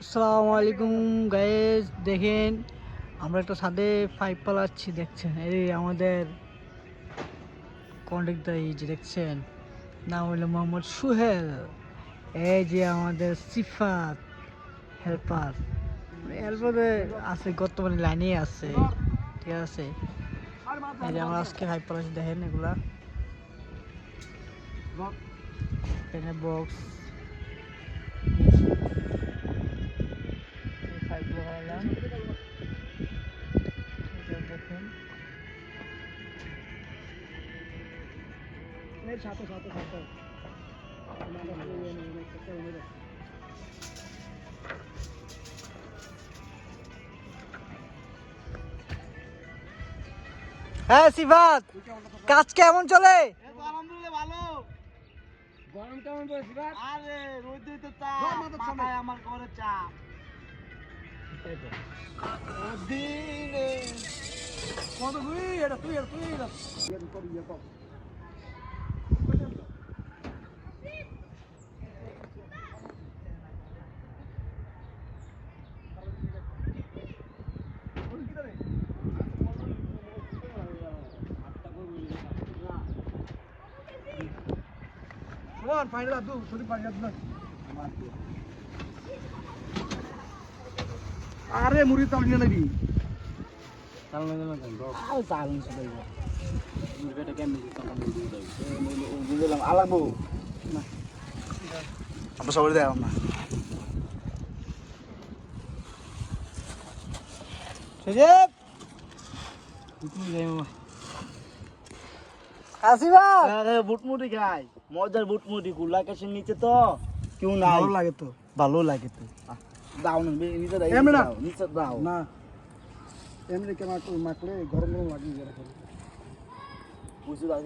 আসসালামু আলাইকুম গাইস, দেখেন আমরা একটা ছাদে পাইপ পালাচ্ছি। দেখছেন এই আমাদের কন্ট্রাক্টর, এই যে দেখছেন নাম হলো মোহাম্মদ সুহেল। এই যে আমাদের সিফাত হেল্পার, হেল্পারে আছে, বর্তমানে লাইনে আছে। ঠিক আছে, এই যে আমরা আজকে পাইপ পালাচ্ছি। দেখেন এগুলা এখানে বক্স পাইপ লাগালাম। দেখেন হ্যাঁ সিফাত, কাজ কেমন চলে? আলহামদুলিল্লাহ ভালো। গরম কেমন পড়েছে ভাই? আরে রোদে তো চাপ, মাথায় আমার ঘরে চাপ। দিনে কত তুই এটা তুই এটা Come on, find it up, do. Sorry, find it up. আরে মুড়ি চাল নিয়ে নাকি চাল নিয়ে না কেন আরে চাল নিয়ে চলে যাবে মুড়িটা কেমন চাল নিয়ে যাবে বুঝলাম আলাবো না আমরা সবাই দেখালাম না সুজেব তুমি যাই মামা আসিবা। আরে বুটমুটি খাই মজার বুটমুটি গুলা কেসের নিচে তো কেউ না ভালো লাগে তো, ভালো লাগে তো দাও না নিচে দাও নিচে দাও না এমনি কেন মাখলে গরম গরম লাগে বুঝে দাও